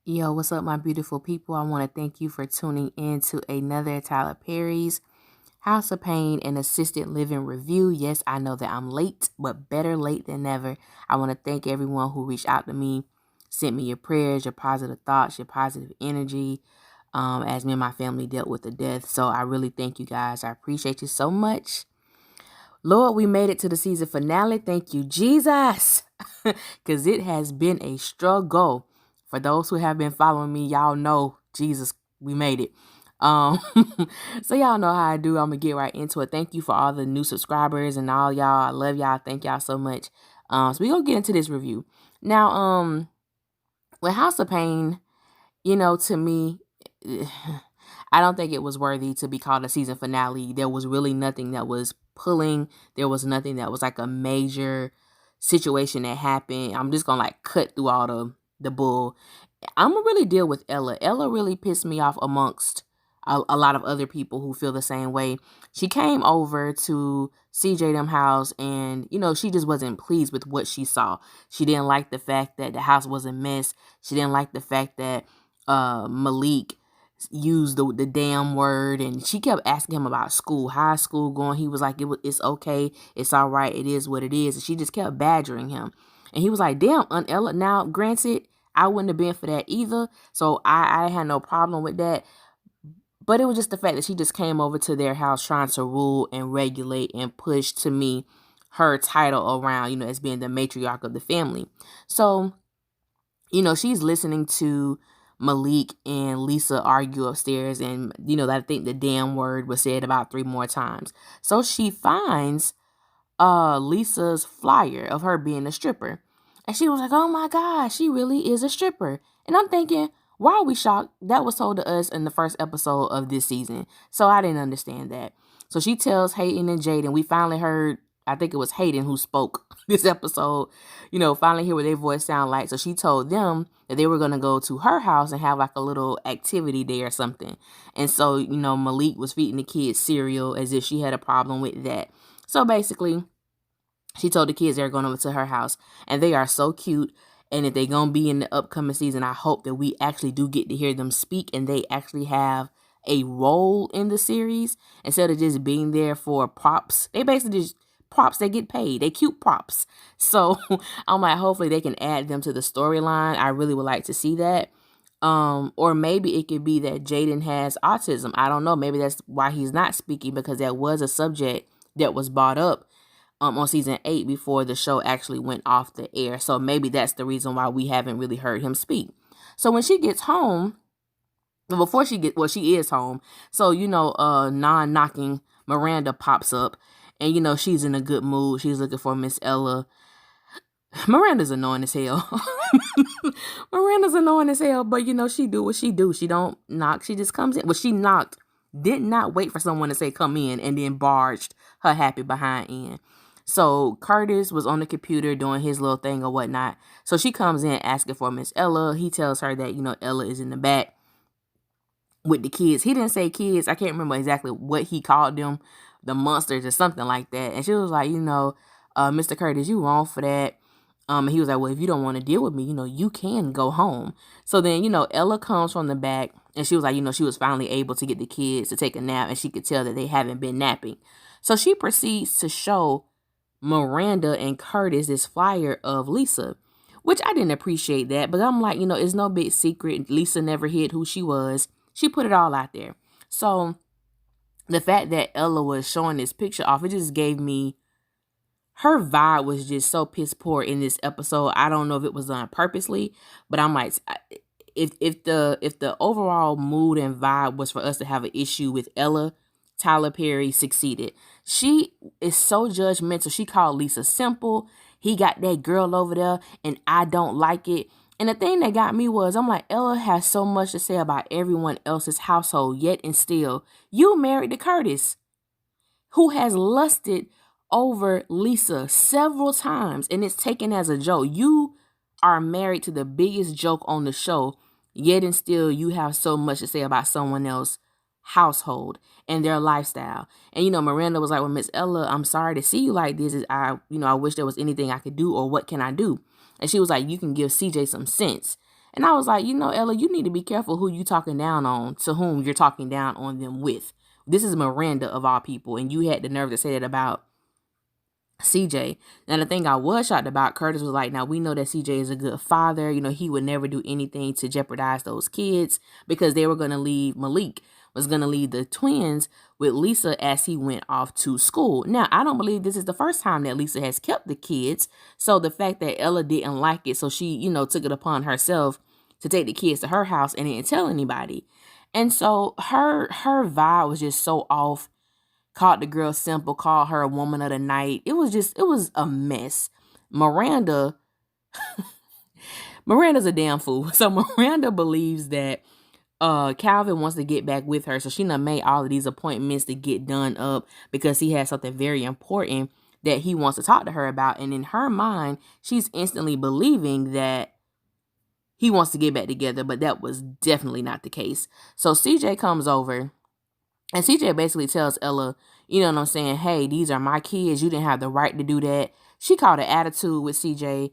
Yo, what's up, my beautiful people? I want to thank you for tuning in to another Tyler Perry's House of Payne and Assisted Living review. Yes, I know that I'm late, but better late than never. I want to thank everyone who reached out to me, sent me your prayers, your positive thoughts, your positive energy, as me and my family dealt with the death. So I really thank you guys. I appreciate you so much. Lord, we made it to the season finale. Thank you, Jesus, because it has been a struggle. For those who have been following me, y'all know, Jesus, we made it. Um, so y'all know how I do. I'm gonna get right into it. Thank you for all the new subscribers and all y'all. I love y'all. Thank y'all so much. So we gonna get into this review now. With House of Pain, to me, I don't think it was worthy to be called a season finale. There was really nothing that was pulling. There was nothing that was like a major situation that happened. I'm just gonna like cut through all the bull. I'm gonna really deal with Ella. Ella really pissed me off amongst a lot of other people who feel the same way. She came over to CJ them house and, she just wasn't pleased with what she saw. She didn't like the fact that the house was a mess. She didn't like the fact that Malik used the damn word, and she kept asking him about school. How's school going? He was like, it's okay. It's all right. It is what it is. And she just kept badgering him. And he was like, damn, Aunt Ella. Now, granted, I wouldn't have been for that either. So I had no problem with that. But it was just the fact that she just came over to their house trying to rule and regulate and push, to me, her title around, as being the matriarch of the family. So, she's listening to Malik and Lisa argue upstairs, and, I think the damn word was said about 3 more times. So she finds Lisa's flyer of her being a stripper. And she was like, oh my God, she really is a stripper. And I'm thinking, why are we shocked? That was told to us in the first episode of this season. So I didn't understand that. So she tells Hayden and Jaden, we finally heard, I think it was Hayden who spoke this episode, finally hear what their voice sound like. So she told them that they were going to go to her house and have like a little activity there or something. And so, Malik was feeding the kids cereal as if she had a problem with that. So basically, she told the kids they're going over to her house, and they are so cute. And if they're going to be in the upcoming season, I hope that we actually do get to hear them speak and they actually have a role in the series instead of just being there for props. They basically just props. They get paid. They cute props. So I'm like, hopefully they can add them to the storyline. I really would like to see that. Or maybe it could be that Jaden has autism. I don't know. Maybe that's why he's not speaking, because that was a subject that was brought up on season 8 before the show actually went off the air. So maybe that's the reason why we haven't really heard him speak. So when she gets home, before she is home. So, non-knocking Miranda pops up, and, she's in a good mood. She's looking for Miss Ella. Miranda's annoying as hell. Miranda's annoying as hell, but, she do what she do. She don't knock. She just comes in. Well, she knocked, did not wait for someone to say come in, and then barged her happy behind in. So Curtis was on the computer doing his little thing or whatnot. So she comes in asking for Miss Ella. He tells her that, Ella is in the back with the kids. He didn't say kids. I can't remember exactly what he called them, the monsters or something like that. And she was like, Mr. Curtis, you wrong for that. And he was like, well, if you don't want to deal with me, you can go home. So then, Ella comes from the back, and she was like, she was finally able to get the kids to take a nap, and she could tell that they haven't been napping. So she proceeds to show Miranda and Curtis this flyer of Lisa, which I didn't appreciate that, but I'm like, it's no big secret. Lisa never hid who she was. She put it all out there. So the fact that Ella was showing this picture off, it just gave me, her vibe was just so piss poor in this episode. I don't know if it was done purposely, but I'm like, if the overall mood and vibe was for us to have an issue with Ella, Tyler Perry succeeded. She is so judgmental. She called Lisa simple. He got that girl over there, and I don't like it. And the thing that got me was, I'm like, Ella has so much to say about everyone else's household, yet and still, you married to Curtis, who has lusted over Lisa several times, and it's taken as a joke. You are married to the biggest joke on the show, yet and still you have so much to say about someone else's household and their lifestyle. And Miranda was like, well, Miss Ella, I'm sorry to see you like this. I wish there was anything I could do, or what can I do? And she was like, you can give CJ some sense. And I was like, Ella, you need to be careful who you talking down on, to whom you're talking down on them with. This is Miranda of all people, and you had the nerve to say that about CJ. And the thing I was shocked about, Curtis was like, now we know that CJ is a good father. He would never do anything to jeopardize those kids, because they were going to leave, Malik was going to leave the twins with Lisa as he went off to school. Now, I don't believe this is the first time that Lisa has kept the kids. So the fact that Ella didn't like it, so she, took it upon herself to take the kids to her house and didn't tell anybody. And so her vibe was just so off. Called the girl simple, called her a woman of the night. It was a mess. Miranda's a damn fool. So Miranda believes that Calvin wants to get back with her. So she done made all of these appointments to get done up because he has something very important that he wants to talk to her about. And in her mind, she's instantly believing that he wants to get back together, but that was definitely not the case. So CJ comes over, and CJ basically tells Ella, you know what I'm saying, hey, these are my kids. You didn't have the right to do that. She called an attitude with CJ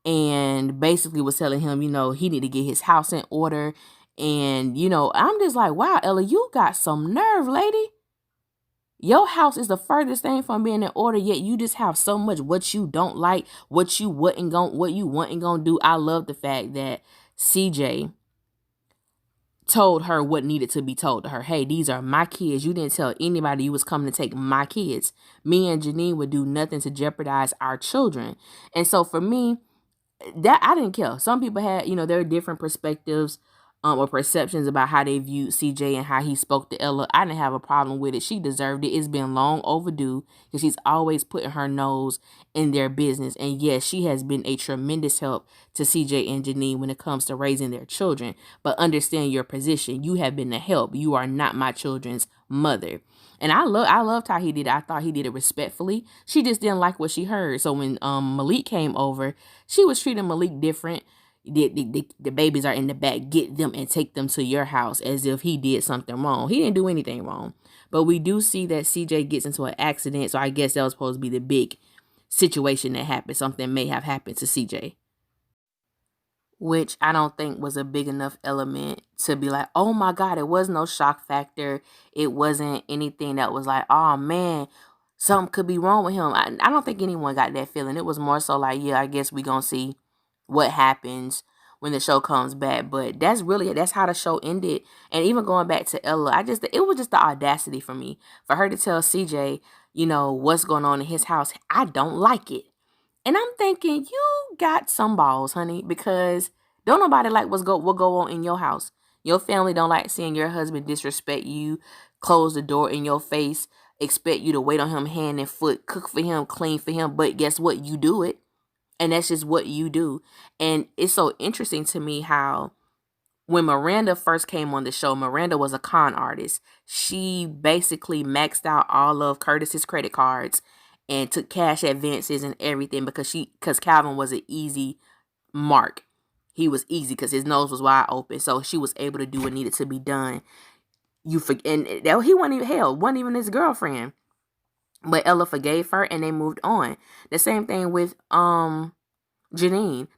and basically was telling him, he need to get his house in order. And, I'm just like, wow, Ella, you got some nerve, lady. Your house is the furthest thing from being in order, yet you just have so much what you don't like, what you wasn't gonna do. I love the fact that CJ told her what needed to be told to her. Hey, these are my kids. You didn't tell anybody you was coming to take my kids. Me and Janine would do nothing to jeopardize our children. And so for me, that I didn't care. Some people had, there are different perspectives or perceptions about how they viewed CJ and how he spoke to Ella. I didn't have a problem with it. She deserved it. It's been long overdue because she's always putting her nose in their business. And yes, she has been a tremendous help to CJ and Janine when it comes to raising their children. But understand your position. You have been a help. You are not my children's mother. And I loved how he did it. I thought he did it respectfully. She just didn't like what she heard. So when Malik came over, she was treating Malik different. The babies are in the back. Get them and take them to your house, as if he did something wrong. He didn't do anything wrong. But we do see that CJ gets into an accident. So I guess that was supposed to be the big situation that happened. Something may have happened to CJ, which I don't think was a big enough element to be like, oh my God, it was no shock factor. It wasn't anything that was like, oh man, something could be wrong with him. I don't think anyone got that feeling. It was more so like, yeah, I guess we gonna see what happens when the show comes back. But that's how the show ended. And even going back to Ella, it was just the audacity for me, for her to tell CJ, what's going on in his house. I don't like it. And I'm thinking, you got some balls, honey, because don't nobody like what go on in your house. Your family don't like seeing your husband disrespect you, close the door in your face, expect you to wait on him hand and foot, cook for him, clean for him. But guess what? You do it. And that's just what you do. And it's so interesting to me how when Miranda first came on the show, Miranda was a con artist. She basically maxed out all of Curtis's credit cards and took cash advances and everything because Calvin was an easy mark. He was easy because his nose was wide open. So she was able to do what needed to be done. And he wasn't even his girlfriend. But Ella forgave her and they moved on. The same thing with Janine.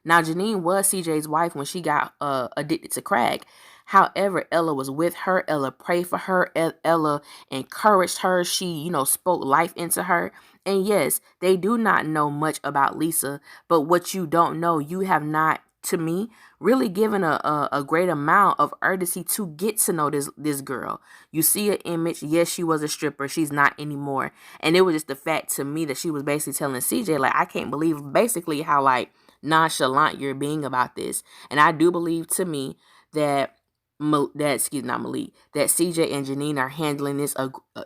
Now, Janine was CJ's wife when she got addicted to crack. However, Ella was with her. Ella prayed for her. Ella encouraged her. She, spoke life into her. And yes, they do not know much about Lisa. But what you don't know, you have not, to me, really given a great amount of urgency to get to know this girl. You see an image. Yes, she was a stripper. She's not anymore. And it was just the fact to me that she was basically telling CJ, like, I can't believe basically how, like, nonchalant you're being about this. And I do believe, to me, that CJ and Janine are handling this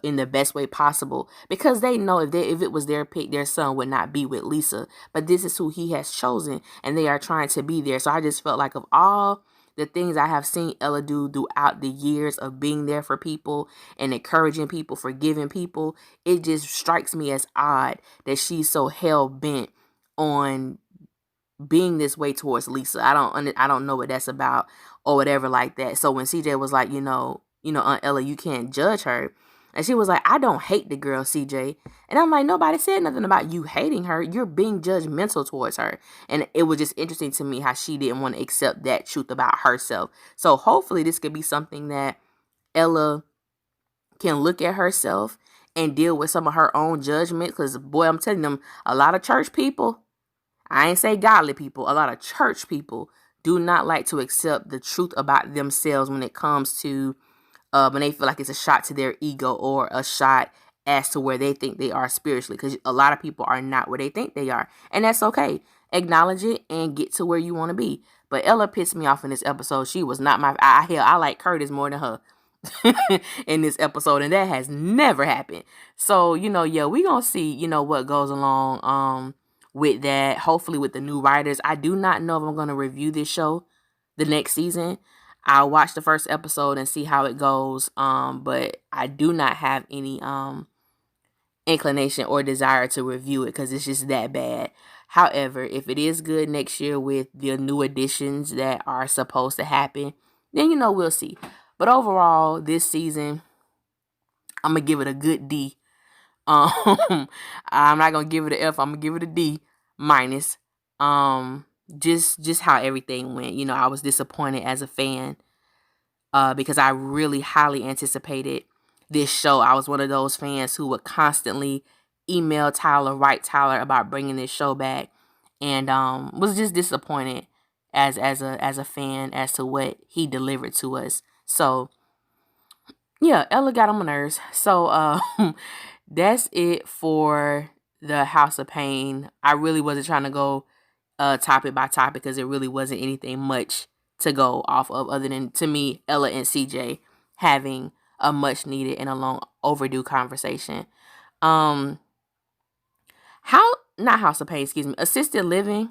in the best way possible, because they know if it was their pick, their son would not be with Lisa. But this is who he has chosen, and they are trying to be there. So I just felt like, of all the things I have seen Ella do throughout the years of being there for people and encouraging people, forgiving people, it just strikes me as odd that she's so hell bent on being this way towards Lisa. I don't know what that's about or whatever like that. So when CJ was like, Aunt Ella, you can't judge her. And she was like, I don't hate the girl, CJ. And I'm like, nobody said nothing about you hating her. You're being judgmental towards her. And it was just interesting to me how she didn't want to accept that truth about herself. So hopefully this could be something that Ella can look at herself and deal with some of her own judgment. Because, boy, I'm telling them, a lot of church people, I ain't say godly people, a lot of church people do not like to accept the truth about themselves when it comes to when they feel like it's a shot to their ego or a shot as to where they think they are spiritually, because a lot of people are not where they think they are, and that's okay. Acknowledge it and get to where you want to be. But Ella pissed me off in this episode. She was not my I like Curtis more than her in this episode, and that has never happened. So yeah, we gonna see what goes along with that. Hopefully with the new writers. I do not know if I'm gonna review this show the next season. I'll watch the first episode and see how it goes. But I do not have any inclination or desire to review it because it's just that bad. However, if it is good next year with the new additions that are supposed to happen, then we'll see. But overall, this season, I'm gonna give it a good D. I'm not gonna give it an F. I'm gonna give it a D minus. Just how everything went. I was disappointed as a fan. Because I really highly anticipated this show. I was one of those fans who would constantly email Tyler, write Tyler about bringing this show back, and was just disappointed as a fan as to what he delivered to us. So yeah, Ella got on my nerves. So that's it for the House of Payne. I really wasn't trying to go topic by topic because it really wasn't anything much to go off of other than, to me, Ella and CJ having a much needed and a long overdue conversation. Not House of Pain, excuse me, Assisted Living.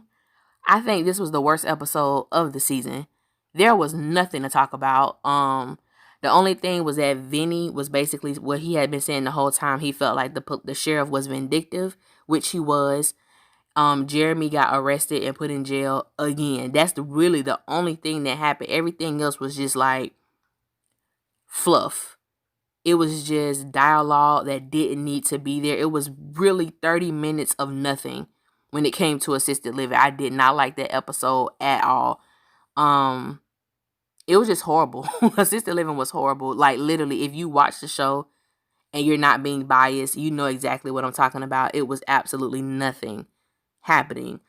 I think this was the worst episode of the season. There was nothing to talk about. The only thing was that Vinny was basically what he had been saying the whole time. He felt like the sheriff was vindictive, which he was. Jeremy got arrested and put in jail again. That's really the only thing that happened. Everything else was just like fluff. It was just dialogue that didn't need to be there. It was really 30 minutes of nothing when it came to Assisted Living. I did not like that episode at all. It was just horrible. Assisted Living was horrible. Like, literally, if you watch the show and you're not being biased, you know exactly what I'm talking about. It was absolutely nothing happening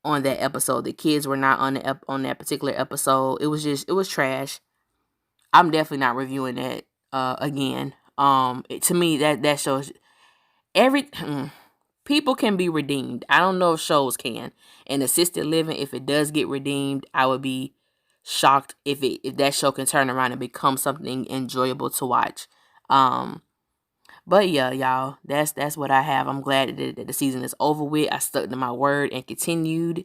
on that episode. The kids were not on that particular episode. It was trash. I'm definitely not reviewing that again. To me, that shows people can be redeemed. I don't know if shows can. And Assisted Living, if it does get redeemed, I would be shocked if that show can turn around and become something enjoyable to watch. But yeah, y'all, that's what I have. I'm glad that the season is over with. I stuck to my word and continued,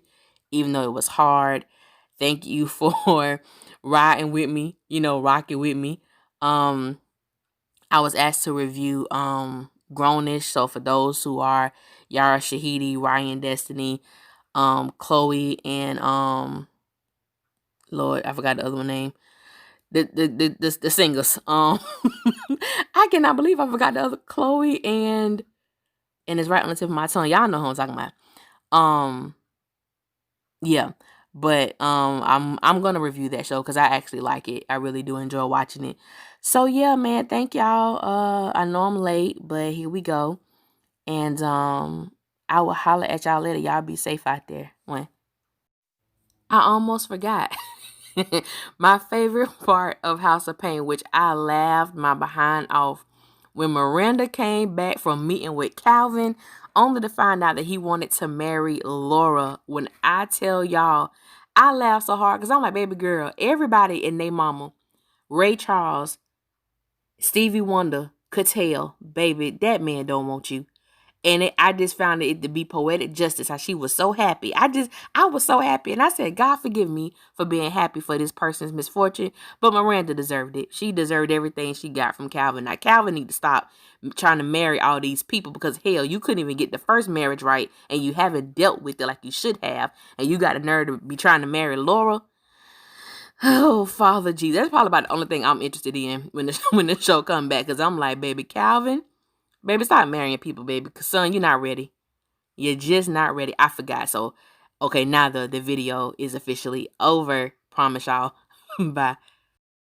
even though it was hard. Thank you for riding with me, rocking with me. I was asked to review Grownish. So for those who are Yara Shahidi, Ryan Destiny, Chloe, and Lord, I forgot the other one name. The singers. I cannot believe I forgot the other Chloe and it's right on the tip of my tongue. Y'all know who I'm talking about. Yeah. But I'm gonna review that show because I actually like it. I really do enjoy watching it. So yeah, man, thank y'all. I know I'm late, but here we go. And I will holler at y'all later. Y'all be safe out there. When I almost forgot. My favorite part of House of Pain, which I laughed my behind off, when Miranda came back from meeting with Calvin, only to find out that he wanted to marry Laura. When I tell y'all, I laughed so hard because I'm like, baby girl, everybody and their mama, Ray Charles, Stevie Wonder, could tell, baby, that man don't want you. And I just found it to be poetic justice how she was so happy. I was so happy. And I said, God forgive me for being happy for this person's misfortune. But Miranda deserved it. She deserved everything she got from Calvin. Now, Calvin need to stop trying to marry all these people because, hell, you couldn't even get the first marriage right. And you haven't dealt with it like you should have. And you got the nerve to be trying to marry Laura. Oh, Father Jesus. That's probably about the only thing I'm interested in when the when the show come back. Because I'm like, baby, Calvin, baby, stop marrying people, baby. Because, son, you're not ready. You're just not ready. I forgot. So, okay, now the video is officially over. Promise y'all. Bye.